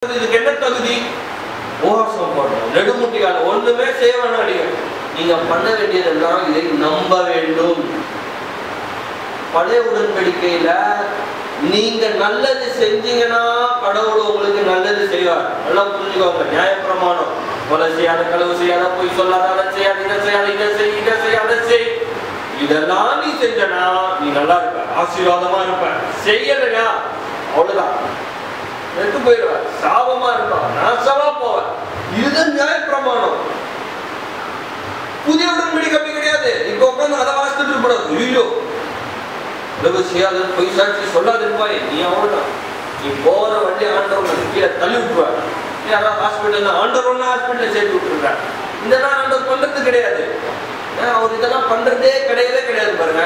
இதுக்கு என்ன தகுதி? உபவாசம் பண்ணணும், நெடுமுட்டிகால ஒண்ணுமே செய்ய வேணாம். நீங்க பண்ண வேண்டியதெல்லாம் இதை நம்ப வேண்டும். பழைய உடன்படிக்கையில நீங்க நல்லது செஞ்சீங்கன்னா கடவுள் உங்களுக்கு நல்லது செய்வார். நல்லா புரிஞ்சுக்கோங்க. நியாயப்பிரமாணம், கொலை செய்யாத, களவு செய்யாத, பொய் சொல்லாத, அதை செய்யாத, இதை செய்யாத, இதை செய், இதை செய், அதை செய், இதெல்லாம் நீ செஞ்சனா நீ நல்லா இருப்ப, ஆசீர்வாதமா இருப்ப. செய்யலையா அவ்வளவுதான், எடுத்து போயிடுவ, சாபமா இருப்ப, நாசமா போவ. இதுதான் நியாயப்பிரமாணம். புதிய உடன்படிக்கை அப்படி கிடையாது. இப்ப உட்காந்து அதை வாசித்துட்டு இருப்படாது. ஐயோ செய்யாத, பொய் சாட்சி சொல்லாது இருப்பாய், நீ அவ்வளவுதான். நீ போற வண்டி ஆண்டவன் கீழே தள்ளி விட்டுருவார். யாராவது ஹாஸ்பிட்டல் ஆண்டவன் ஹாஸ்பிட்டல் சேர்த்து விட்டுருக்காரு. இதெல்லாம் ஆண்டவர் பண்றது கிடையாது. அவர் இதெல்லாம் பண்றதே கிடையவே கிடையாது. பாருங்க,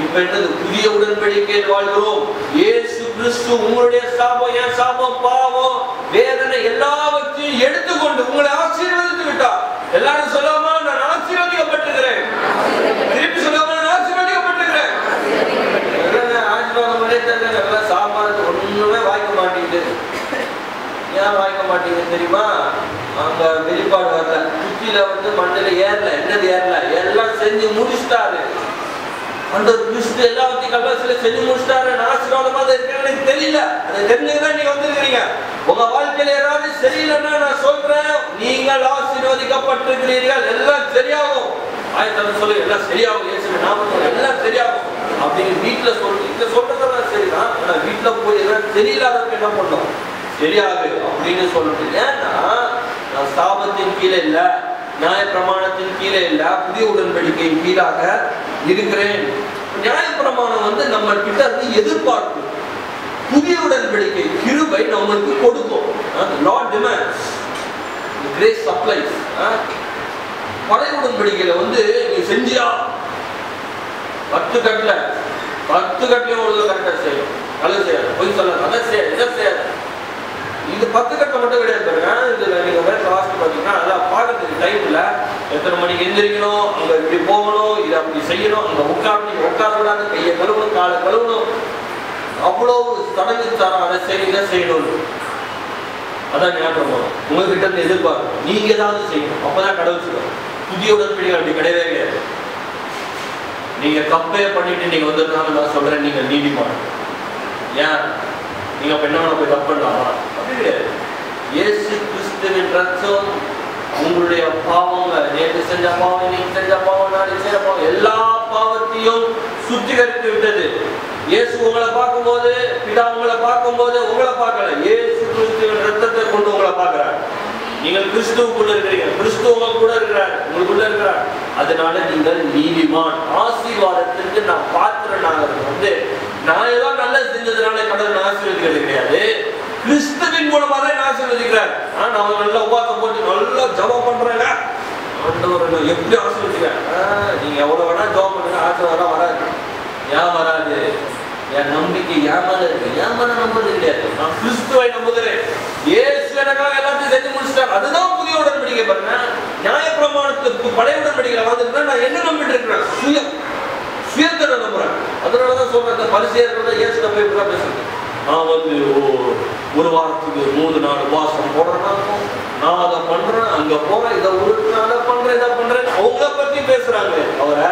இப்ப என்னது? புதிய உடன்படிக்கையில் வாழ்கிறோம். இயேசு கிறிஸ்து உங்களுடைய சாபம், என் சாபம், பாவம், வேதனை எல்லாவற்றையும் எடுத்துக்கொண்டு உங்களை ஆசீர்வதித்து விட்டார். எல்லாரும் சொல்லாம நான் ஆசீர்வதிக்கப்பட்டிருக்கிறேன். திருப்பி சொல்லாம நான் ஆசீர்வதிக்கப்பட்டிருக்கிறேன். ஆசீர்வாதம் எல்லாம் சாப்பாடு ஒண்ணுமே வாய்க்க மாட்டேங்குது. ஏன் வாய்க்க மாட்டேங்குது தெரியுமா? அங்க வெளிப்பாடு வரல, குச்சியில மண்ணில ஏறல. என்னது ஏறல? எல்லாம் செஞ்சு முடிச்சுட்டாரு. அந்த கிறிஸ்து எல்லாத்தையும் கல்வாசில செஞ்சு முடிச்சுட்டாரு. ஆசீர்வாதமா இருக்கிறேன்னு எனக்கு தெரியல. அதை தெரிஞ்சுதான் நீங்க வந்திருக்கிறீங்க. உங்க வாழ்க்கையில ஏதாவது சரியில்லைன்னா நான் சொல்றேன், நீங்கள் ஆசீர்வதிக்கப்பட்டிருக்கிறீர்கள். எல்லாம் சரியாகும். ஆயத்தம் சொல்லு, எல்லாம் சரியாகும். எல்லாம் சரியாகும் அப்படின்னு வீட்டுல சொல்லு. இங்க சொல்றதெல்லாம் சரிதான். ஆனா வீட்டுல போய் எல்லாம் சரியில்லாதவங்க என்ன பண்ணோம்? சரியாது அப்படின்னு சொல்லிட்டு. ஏன்னா நான் சாபத்தின் கீழே இல்ல, நியாய பிரமாணத்தின் கீழே இல்ல, புதிய உடன்படிக்கையின் கீழாக இருக்கிறேன். நியாய பிரமாணம் நம்ம கிட்ட இருந்து எதிர்பார்க்கும். புதிய உடன்படிக்கை கிருபை நம்மளுக்கு கொடுக்கும். Lord demands, grace supplies. பழைய உடன்படிக்கையில நீ செஞ்சியா 10 கட்டல 10 கட்டலையும் ஒழுங்கு கரெக்டா செய்யும். நல்லது செய்யாது, பொய் சொல்லாது, அதை செய்யாது, இதை செய்யாது. இது 10 கட்டை மட்டும் கிடையாது. பாருங்க, இதுல நீங்க வேற வாசிட்டு பாத்தீங்கன்னா அதெல்லாம் பார்க்கறதுக்கு டைம் இல்ல. எத்தனை மணிக்கு எந்திரிக்கணும், அங்க இப்படி போகணும், இதை அப்படி செய்யணும், அங்க உட்காந்து உட்காரக்கூடாது, கையை கழுவணும், காலை கழுவணும், அவ்வளவு சடங்கு தரம். அதை செய்ய, இதை செய்யணும். அதான் ஞாபகம் வரும். உங்ககிட்ட இருந்து எதிர்பார்க்கும், நீங்க ஏதாவது செய்யணும், அப்பதான் கடவுள் சொல்லுவோம். புதிய உடன்படிக்கை அப்படி கிடையவே கிடையாது. நீங்க கம்பேர் பண்ணிட்டு நீங்க வந்ததுனால நான் சொல்றேன், நீங்க நீதிமான். ஏன் நீங்க என்ன போய் தப்பு பண்ணலாமா? அப்படி கிடையாது. இயேசு கிறிஸ்துவின் ரத்தம் உங்களுடைய பாவங்கள், நேற்று செஞ்ச பாவம், இன்னைக்கு செஞ்ச பாவம், நாளைக்கு செய்ய பாவம், எல்லா பாவத்தையும் சுத்திகரித்து விட்டது. இயேசு உங்களை பார்க்கும்போது, பிதா உங்களை பார்க்கும்போது உங்களை பார்க்கல, இயேசு கிறிஸ்துவின் ரத்தத்தை கொண்டு உங்களை பார்க்கிறார். நீங்கள் கிறிஸ்துவுக்குள்ள இருக்கிறீங்க, கிறிஸ்து உங்க கூட இருக்கிறார், உங்களுக்குள்ள இருக்கிறார். அதனால நீங்கள் நீதிமான். ஆசீர்வாதத்திற்கு நான் பாத்திரனாகிறது நான் ஏதோ நல்லது செஞ்சதுனால கடவுள் ஆசீர்வதிக்கிறது கிடையாது. கிறிஸ்துவின் மூலமா தான் ஆசீர்வதிக்கிறார். நான் நல்லா உபாசம் போட்டு நல்லா ஜபம் பண்றேங்க, ஆண்டவர் எப்படி ஆசீர்வதிக்கிறார்? நீங்க எவ்வளவு வேணா ஜபம் பண்ணுங்க, ஆசீர்வாதம் வராது. ஏன் வராது? என் நம்பிக்கை ஏன் மேல இருக்கு. ஏன் மேல நம்புறது கிடையாது. நான் கிறிஸ்துவை நம்புகிறேன். இயேசு எனக்காக எல்லாத்தையும் செஞ்சு முடிச்சிட்டார். அதுதான் புதிய உடன்படிக்கை. பாருங்க, நியாய பிரமாணத்துக்கு பழைய உடன்படிக்கை வந்துட்டு நான் என்ன நம்பிட்டு இருக்கிறேன்? சுயத்தை நான் நம்புறேன். அதனாலதான் சொல்றேன், பரிசேயர்கள இயேசுல போய் இப்படிதான் பேசுறேன். நான் ஒரு வாரத்துக்கு 3 நாள் உபவாசம் போடுறேன்னா, நான் அதை பண்றேன், அங்க போறேன், இதை உருட்டுறேன், அதை பண்றேன், இதை பண்றேன். அவங்கள பத்தி பேசுறாங்க. அவரை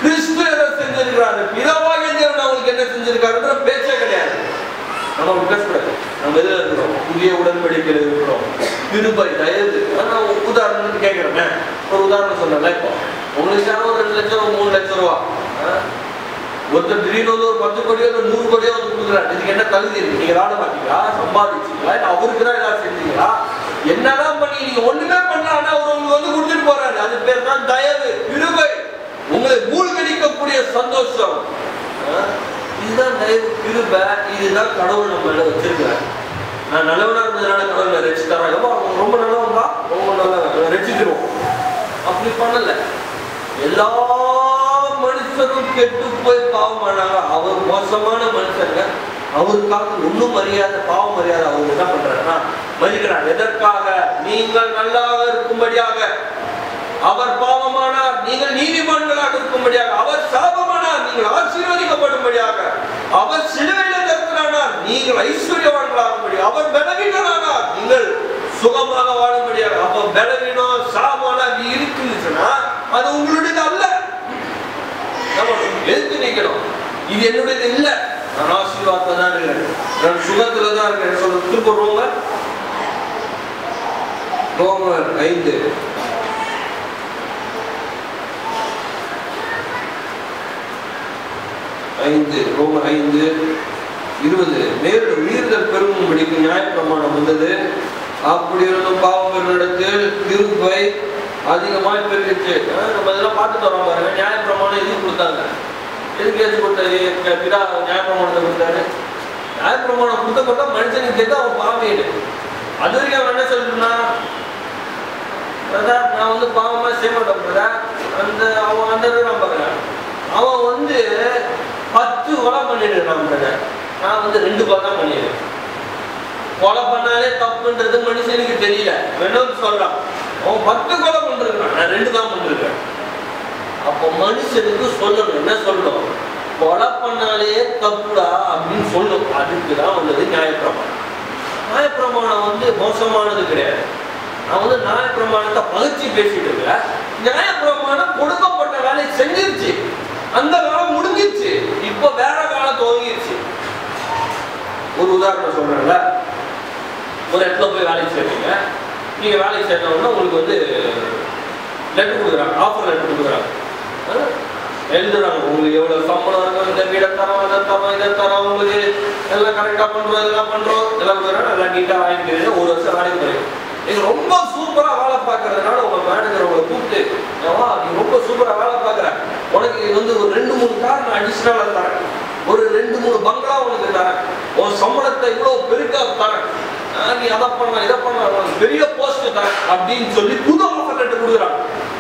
கிறிஸ்து எதை செஞ்சிருக்கிறாரு, பிதாவாக அவங்களுக்கு என்ன செஞ்சிருக்காருன்ற பேச்சே கிடையாது. நம்ம பேசக்கூடாது. நம்ம எதுல இருக்கிறோம்? புதிய உடன்படிக்கையில் இருக்கிறோம். கிருபை, தயவு. நான் உதாரணத்துக்கு கேட்கிறேன். ஒரு உதாரணம் சொன்னேன்ல, இப்போ உங்களுக்கு 2 லட்சம் 3 லட்சம் ரூபா ஒருத்தர் திடீர்னு ஒரு 10 கோடியோ 100 கோடியோ கொடுக்குறாரு. இதுக்கு என்ன தகுதி இருக்கு? நீங்க வேலை பார்த்தீங்களா, சம்பாதிச்சீங்களா, இல்ல அவருக்கு தான் ஏதாவது செஞ்சீங்களா? என்னதான் பண்ணி நீங்க ஒண்ணுமே பண்ணலாம், ஆனா அவர் உங்களுக்கு கொடுத்துட்டு போறாரு. அது பேர் தான் தயவு, கிருபை, உங்களை மூழ்கடிக்கக்கூடிய சந்தோஷம். இதுதான் தயவு, கிருபை. இதுதான் கடவுள் நம்ம இடம் வச்சிருக்கிறார். நான் நல்லவனா இருந்ததுனால கடவுளை ரசித்தாரா? ரொம்ப நல்லவன் தான், ரொம்ப நல்ல ரசிக்கிறோம். அப்படி பண்ணல. எல்லா மனுஷரும் கெட்டு போய் பாவம் பண்ணாங்க. அவர் மோசமான மனுஷங்க. அவருக்காக ஒன்னும் மரியாதை, பாவம் மரியாதை அவங்க என்ன பண்றாருன்னா மதிக்கிறார். எதற்காக? நீங்கள் நல்லாக இருக்கும்படியாக. அவர் பாவமானார், நீங்கள் நீதிமான்களாக இருக்கும்படியாக. அவர் சாபமானார், நீங்கள் ஆசீர்வதிக்கப்படும்படியாக. அவர் சிலுவையில் தரித்திரானார், நீங்கள் ஐஸ்வர்யவான்களாகும்படி. அவர் பலவீனரானார், நீங்கள் சுகமாக வாழும்படியாக. அப்ப பலவீனம் சாபம் இருக்குதுன்னா அது உங்களுடையது அல்ல. நம்ம எதிர்த்து நிற்கணும். இது என்னுடையது இல்ல, நான் ஆசீர்வாதம் தான் இருக்கேன், நான் சுகத்துல தான் இருக்கேன் சொல்ல. திரும்ப ரோமர் 5 ரோமர் 5:20 மேலும் மீறுதல் பெருகும்படிக்கு நியாயப்பிரமாணம் வந்தது. அப்படி இருந்தும் பாவம் பெருமிடத்தில் கிருபை அதிகமாய் பெருகிச்சு. நம்ம இதெல்லாம் பார்த்துட்டு வரோம் பாருங்க. நியாயப்பிரமாணம் எதுக்கு கொடுத்தாங்க? எதுக்கு ஏற்று கொடுத்தாரு? பிதா நியாயப்பிரமாணத்தை கொடுத்தாரு. நியாயப்பிரமாணம் கொடுத்தப்பட்டா மனுஷனுக்கு தெரிஞ்சு அவன் பாவீடு. அது வரைக்கும் அவன் என்ன சொல்லிட்டுனா, நான் வந்து பாவமா செய்ய மாட்டேன். அந்த அவன் அந்த நம்புறேன். அவன் 10 கொலை பண்ணிடுறான். நான் 2 கொலை தான் பண்ணிடுறேன். கொலை பண்ணாலே தப்புன்றது மனுஷனுக்கு தெரியல, வேணும்னு சொல்றான். அவன் 10 கொலை பண்ணிருக்கான், நான் 2 தான் பண்ணிருக்கேன். அப்போ மனுஷனுக்கு சொல்லணும், என்ன சொல்லணும்? கொலை பண்ணாலே தப்புடா அப்படின்னு சொல்லும். அதுக்குதான் வந்தது நியாயப்பிரமாணம். நியாயப்பிரமாணம் மோசமானது கிடையாது. நான் நியாயப்பிரமாணத்தை பகிர்ச்சி பேசிட்டு இருக்க. நியாயப்பிரமாணம் கொடுக்கப்பட்ட வேலையை செஞ்சிருச்சு. அந்த காலம் முடிஞ்சிருச்சு. இப்போ வேற காலம் துவங்கிருச்சு. ஒரு உதாரணம் சொல்றேன்ல. ஒரு இடத்துல போய் வேலைக்கு சேர்றீங்க. நீங்க வேலைக்கு சேர்ந்தோம்னா உங்களுக்கு லெட்டர் கொடுக்குறாங்க, ஆஃபர் லெட்டர் கொடுக்குறாங்க. எழுதுறாங்க உங்களுக்கு எவ்வளவு சம்பளம் இருக்கும், இந்த வீடை தரோம், இதை தரோம், இதை தரோம், உங்களுக்கு எல்லாம் கரெக்டா பண்றோம், இதெல்லாம் பண்றோம், எல்லாம் கொடுக்குறாங்க. எல்லாம் நீட்டா வாங்கிக்கிறீங்க. 1 வருஷம் வேலைக்கு போறீங்க. நீங்க ரொம்ப சூப்பரா வேலை பார்க்கறதுனால உங்க மேனேஜர் உங்களை கூப்பிட்டு, நீ ரொம்ப சூப்பரா வேலை பார்க்கற, உனக்கு ஒரு 2-3 கார் நான் அடிஷனலா தரேன், ஒரு 2-3 பங்களா உனக்கு தரேன், உன் சம்பளத்தை இவ்வளவு பெருக்கா தரேன், நீ அதை பண்ண இதை பண்ண, பெரிய போஸ்ட் தரேன் அப்படின்னு சொல்லி புது ஆஃபர் லெட்டர் கொடுக்குறாங்க.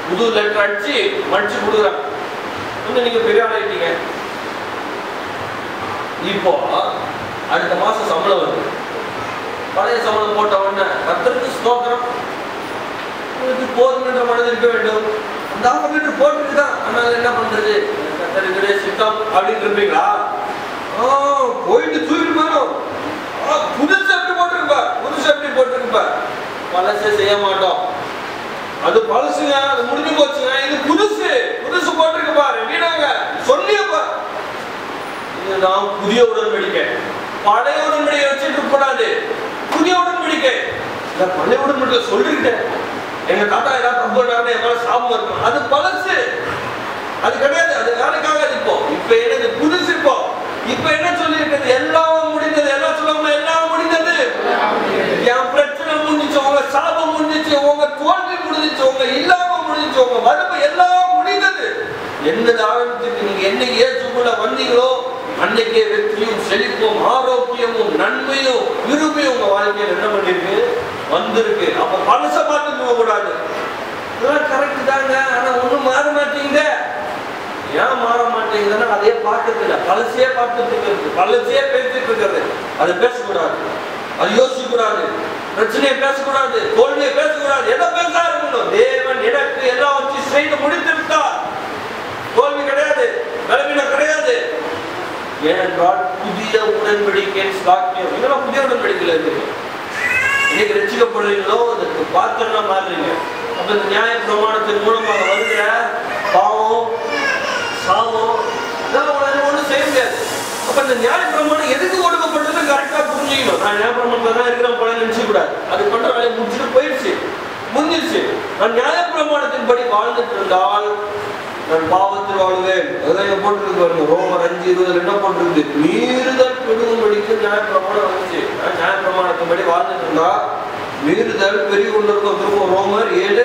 புது லெட்டர் அடிச்சு மடிச்சு கொடுக்குறாங்க. நீங்க பெரிய ஆள் ஆயிட்டீங்க. இப்போ அடுத்த மாசம் சம்பளம் வருது. பழைய சம்பளம் போட்ட உடனே கர்த்தருக்கு ஸ்தோத்திரம், போதும் என்ற மனதில் இருக்க வேண்டும். அந்த ஆஃபர் லெட்டர் போட்டுருக்குதான், ஆனால் என்ன பண்றது, கர்த்தருக்கு சித்தம் அப்படின்னு இருப்பீங்களா? போயிட்டு தூக்கிட்டு போயிடும். புதுசு எப்படி போட்டிருப்ப, புதுசு எப்படி போட்டிருப்ப. பழசை செய்ய மாட்டோம். அது பழசுங்க, அது முடிஞ்சு போச்சுங்க. இது புதுசு, புதுசு போட்டிருக்கு பாரு, வீடாங்க சொன்னியப்பா. இதுதான் புதிய உடன்படிக்கை. பழைய உடன்படிக்கை வச்சுட்டு கூடாது, புதிய உடன்படிக்கை. பழைய உடன்படிக்கை சொல்லிருக்கேன், எங்க தாத்தா ஏதாவது தப்பு பண்ணாருன்னு எவ்வளவு சாபம் இருக்கும். அது பழசு, அது கிடையாது, அது வேலைக்காக. இப்போ என்னது புதுசு. இப்போ என்ன சொல்லி இருக்குது? எல்லாம் முடிந்தது. எல்லாம் சொல்லுவாங்க, எல்லாம் முடிந்தது. என் பிரச்சனை முடிஞ்சிச்சு, உங்க சாபம் முடிஞ்சிச்சு, உங்க தோல்வி முடிஞ்சிச்சு, உங்க இல்லாம முடிஞ்சிச்சு, உங்க வறுமை எல்லாம் முடிந்தது. என்னது ஆரம்பிச்சுட்டு நீங்க என்னைக்கு ஏற்றுக்குள்ள வந்தீங்களோ அன்னைக்கே வெற்றியும் செழிப்பும் ஆரோக்கியமும் நன்மையும் விரும்பியும் உங்க வாழ்க்கையில் என்ன பண்ணிருக்கு, வந்திருக்கு. அப்ப பழச பார்த்து போக கூடாது. இதெல்லாம் கரெக்ட் தாங்க, ஆனா ஒண்ணும் மாற மாட்டீங்க. ஏன் மாற மாட்டேங்குதுன்னா அதையே பார்க்கறது இல்லை, பழசையே பார்த்துட்டு இருக்கிறது, பழசையே பேசிட்டு இருக்கிறது. அதை பேசக்கூடாது, அது யோசிக்க கூடாது, பிரச்சனையை பேசக்கூடாது, தோல்வியை பேசக்கூடாது. எதை பேச இருக்கணும்? தேவன் எனக்கு எல்லாவற்றையும் செய்து முடித்து விட்டார். தோல்வி கிடையாது, பலவீனம் கிடையாது. ஏனென்றால் புதிய உடன்படிக்கை சாக்கியம். இதெல்லாம் புதிய உடன்படிக்கையில் இருக்கு. இன்னைக்கு ரட்சிக்கப்படுறீங்களோ அதுக்கு பாத்திரமா மாறுறீங்க. அப்ப இந்த நியாய பிரமாணத்தின் மூலமாக வருகிற பாவம் சாபம் இதெல்லாம் ஒன்றும் செய்ய முடியாது. அப்ப இந்த நியாய பிரமாணம் எதுக்கு கொடுக்கப்பட்டது கரெக்டா புரிஞ்சுக்கணும். நான் நியாய பிரமாணத்துல தான் இருக்கிறேன் போல நினைச்சு கூடாது. அது பண்ற வேலையை முடிச்சுட்டு போயிடுச்சு, முடிஞ்சிருச்சு. நான் நியாய பிரமாணத்தின் படி வாழ்ந்துட்டு இருந்தால் நான் பாவத்தில் வாழ்வேன். அதான் போட்டிருக்கு ரோமர் 5:20 என்ன போட்டிருக்கு? மீறுதல் பெருகும்படிக்கு நியாய பிரமாணம் வந்துச்சு. நியாய பிரமாணத்தின் படி வாழ்ந்துட்டு இருந்தா மீறுதல் பெருகி கொண்டிருக்கும். திரும்ப ரோமர் 7